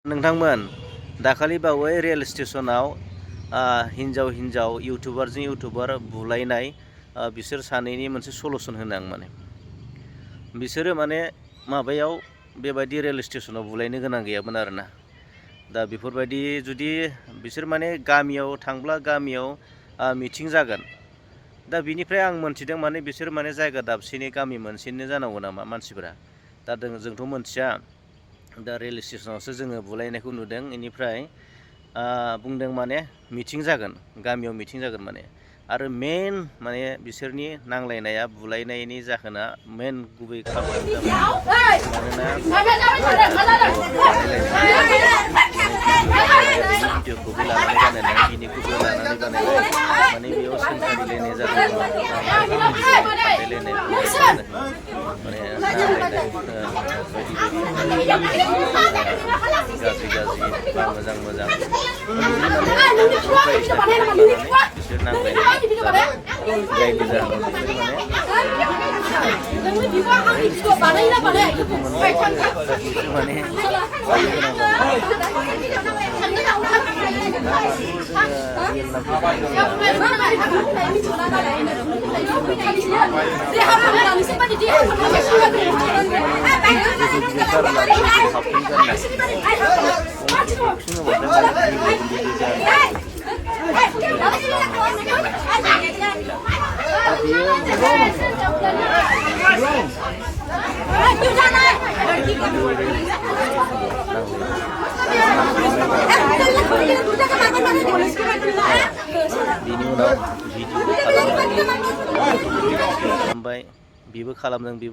नोंथांमोन दाखालि बावै रेल स्टेशनाव हिन्जाव इउटुबारजों इउटुबार बुलायनाय बिसोर सानैनि मोनसे सलुसन होनो आं माने बिसोरो माने माबायाव बेबायदि रेल स्टेशनाव बुलायनो गोनां गैयामोन आरोना। दा बेफोरबायदि जुदि बिसोर माने गामियाव थांब्ला गामियाव मिटिं जागोन। दा बिनिफ्राय आं मोनथिदों माने बिसोर माने जायगा दाबसेनि गामि मोनसेनि जानांगौ नामा मानसिफोरा। दा जोंथ' मोनथिया। दा रेल स्टेशनावसो जोङो बुलायनायखौ नुदों। इनिफ्राय बुंदों माने मिटिं जागोन, गामियाव मिटिं जागोन माने। आरो मेन माने बिसोरनि नांलायनाया बुलायनायनि जाहोना मेन गुबै खारनानो जाबाय भिडिअखौबो लानानै बानायनाय बिनिखौबो लानानै बानायनाय माने बेयाव सोंखारिलायनाय जादों माने नांलायनाय गाज्रि मोजां बिसोर नांलायनाय जायनि जाहोनाव बिनि उनाव भिडिअ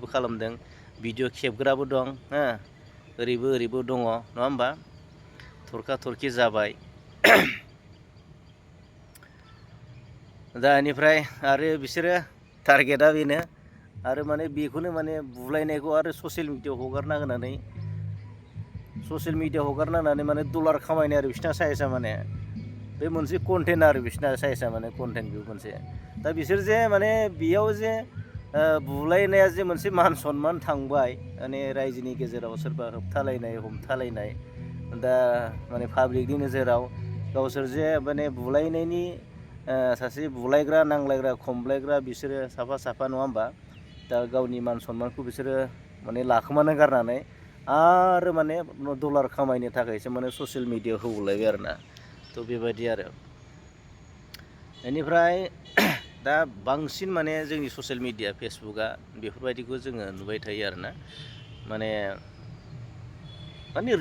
खालामदों भिडिअ खेबग्राबो दं हो ओरैबो दङ नङा होमबा थरखा थरखि जाबाय। दा इनिफ्राय आरो बिसोरो टारगेटआ बेनो आरो माने बेखौनो माने बुलायनायखौ आरो ससियेल मिडियाआव हगारना होनानै माने डलार खामायनाय आरो बिसिना साइसआ माने बे मोनसे कन्टेन्ट आरो बिसिना साइसआ माने कन्टेन्ट बेबो मोनसे। दा बिसोर जे माने बेयाव जे बुलायनाया जे मोनसे मान सनमान थांबाय माने रायजोनि गेजेराव सोरबा हमथालायनाय दा माने पाब्लिकनि नोजोराव गावसोर जे माने बुलायनायनि सासे बुलायग्रा नांलायग्रा खमलायग्रा बिसोरो साफा नङा होमबा। दा गावनि मान सनमानखौ बिसोरो माने लाखोमानो गारनानै आरो माने डलार खामायनो थाखायसो माने ससियेल मिडियाआव होबावलायबाय आरोना। थ' बेबायदि आरो बेनिफ्राय दा बांसिन माने जोंनि ससियेल मिडिया फेसबुकआ बेफोरबायदिखौ जोङो नुबाय थायो आरोना। माने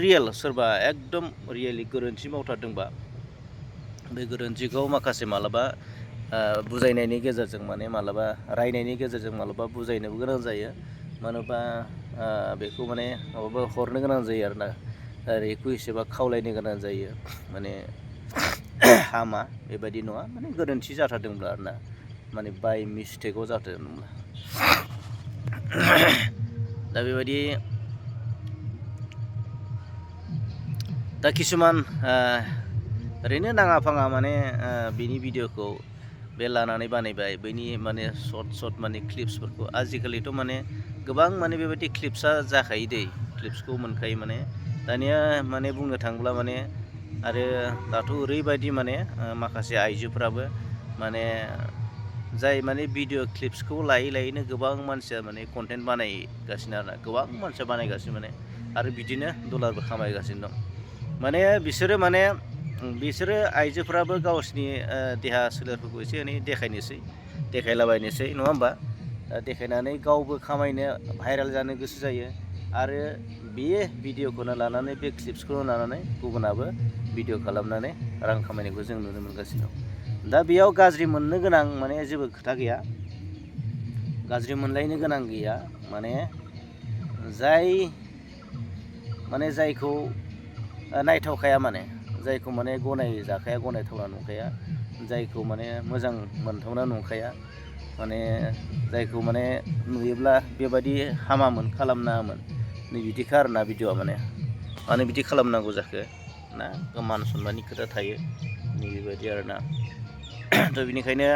रियेल सोरबा एकदम रियेलि गोरोन्थि मावथारदोंबा बे गोरोन्थिखौ माखासे मालाबा बुजायनायनि गेजेरजों माने मालाबा रायनायनि गेजेरजों मालाबा बुजायनोबो गोनां जायो। मानोबा बेखौ माने माबाबा हरनो गोनां जायो आरोना रिकुइस्ट एबा खावलायनो गोनां जायो माने हामा बेबायदि नङा माने गोरोन्थि जाथारदोंब्ला आरोना माने बाय मिस्टेकआव जाथारदोंब्ला दा बेबायदि दा किसुमान ओरैनो नाङा फाङा माने बिनि भिडिअखौ बे लानानै बानायबाय बैनि माने सर्ट माने क्लिप्सफोरखौ आजिखालिथ' माने गोबां माने बेबायदि क्लिप्सआ जाखायो दै क्लिप्सखौ मोनखायो माने दानिया माने बुंनो थाङोब्ला माने आरो दाथ' ओरैबायदि माने माखासे आइजोफ्राबो माने जाय माने भिडिअ क्लिप्सखौ लायैनो गोबां मानसिया माने कन्टेन्ट बानायगासिनो आरोना गोबां मानसिया बानायगासिनो माने आरो बिदिनो डलारबो खामायगासिनो दं। माने बिसोरो आइजोफ्राबो गावसिनि देहा सोलेरफोरखौ एसे एनै देखायलाबायनोसै नङा होमबा। देखायनानै गावबो खामायनो भाइरेल जानो गोसो जायो आरो बे भिडिअखौनो लानानै बे क्लिप्सखौनो लानानै गुबुनाबो भिडिअ खालामनानै रां खामायनायखौ जों नुनो मोनगासिनो दं। दा बेयाव गाज्रि मोननो गोनां माने जेबो खोथा गैया, गाज्रि मोनलायनो गोनां गैया। माने जायखौ नायथावखाया माने जायखौ माने गनायजाखाया गनायथावना नंखाया जायखौ माने मोजां मोनथावना नंखाया माने जायखौ माने नुयोब्ला बेबायदि हामामोन खालामनाङामोन नै बिदिखा आरोना भिडिअआ माने बिदि खालामनांगौ जाखो ना मान सनमाननि खोथा थायो नै बेबायदि आरोना। थ' बेनिखायनो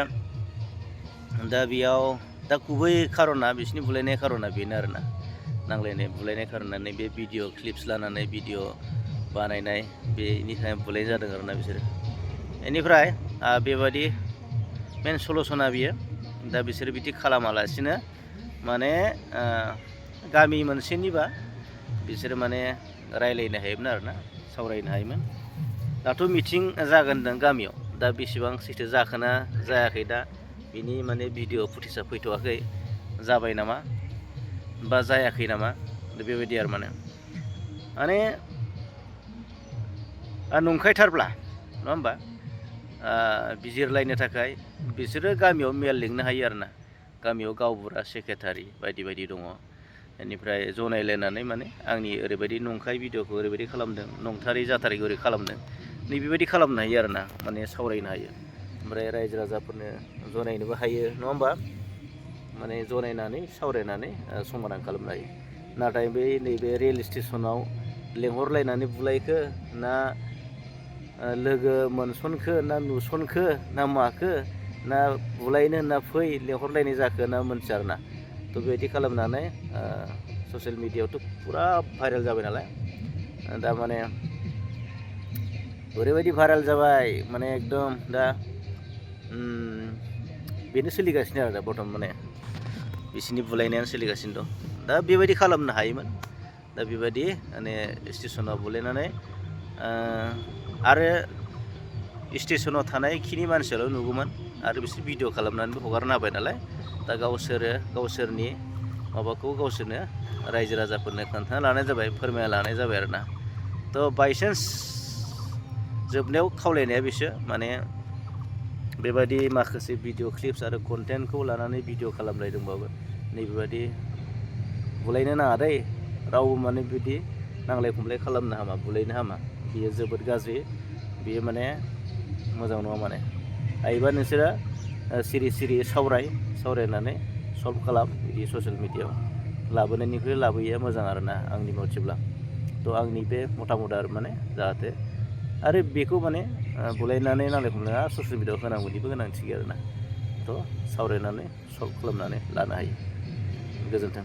दा बेयाव दा गुबै खार'ना बिसोरनि बुलायनाय खार'ना बेनो आरोना नांलायनाय बुलायनाय खार'नानै बे भिडिअ क्लिप्स लानानै भिडिअ बानायनाय बेनिखायनो बुलायनाय जादों आरोना बिसोरो। बेनिफ्राय बेबादि मेन सलुसना बियो। दा बिसोरो बिदि खालामालासिनो माने गामि मोनसेनिबा बिसोरो माने रायलायनो हायोमोन आरोना, सावरायनो हायोमोन। दाथ' मिटिं जागोन होनदों गामियाव, दा बेसेबां सैथो जाखोना जायाखै दा बिनि माने भिडिअ फुटेजआ फैथ'वाखै, जाबाय नामा बा जायाखै नामा बेबायदि आरो माने नंखायथारब्ला नङा होमबा बिजिरलायनो थाखाय बिसोरो गामियाव मेल लिंनो हायो आरोना। गामियाव गावबुरा सेक्रेटारि बायदि बायदि दङ। बेनिफ्राय जनायलायनानै माने आंनि ओरैबायदि नंखाय भिडिअखौ ओरैबायदि खालामदों, नंथारै जाथारैखौ ओरै खालामदों, नैबेबायदि खालामनो हायो आरोना, माने सावरायनो हायो। ओमफ्राय रायजो राजाफोरनो जनायनोबो हायो नङा होमबा, माने जनायनानै सावरायनानै समाधान खालामनो हायो। नाथाय नैबे रेल स्टेसनाव लेंहरलायनानै बुलायखो ना लोगो मोनसनखो ना नुसनखो ना माखो ना बुलायनो ना फै लेंहरलायनाय जाखो ना मोनथिया आरोना। थ' बेबायदि खालामनानै ससियेल मिडियायावथ' पुरा भाइरेल जाबाय नालाय, दा माने ओरैबायदि भाइरेल जाबाय माने एकदम दा बेनो सोलिगासिनो आरो दा बर्थमान माने बिसिनि बुलायनायानो सोलिगासिनो दं। दा बेबायदि खालामनो हायोमोन। दा बेबायदि माने स्टेसनाव बुलायनानै आरो स्टेसनाव थानायखिनि मानसियाल' नुगौमोन आरो बिसोर भिडिअ खालामनानैबो हगारना होबाय नालाय, दा गावसोरनि माबाखौ गावसोरनो रायजो राजाफोरनो खोन्थाना लानाय जाबाय, फोरमायना लानाय जाबाय आरोना। थ' बायसान्स जोबनायाव खावलायनाया बिसो माने बेबायदि माखासे भिडिअ क्लिप्स आरो कन्टेन्टखौ लानानै भिडिअ खालामलायदोंबाबो नैबेबायदि बुलायनो नाङा दै, रावबो माने बिदि नांलाय खमलाय खालामनो हामा, बुलायनो हामा, बियो जोबोद गाज्रि, बियो माने मोजां नङा। माने हायोबा नोंसोरो सिरि सिरि सावरायनानै सल्भ खालाम, बिदि ससियेल मिडियायाव लाबोनायनिख्रुइ लाबोयैया मोजां आरोना आंनि मथेब्ला। थ' आंनि बे मतामत आरो माने जाहाथे आरो बेखौ माने बुलायनानै नांलाय खमलाय ससियेल मिडियायाव होनांगौनिबो गोनांथि गैया आरोना। थ' सावरायनानै सल्भ खालामनानै लानो हायो। गोजोन्थों।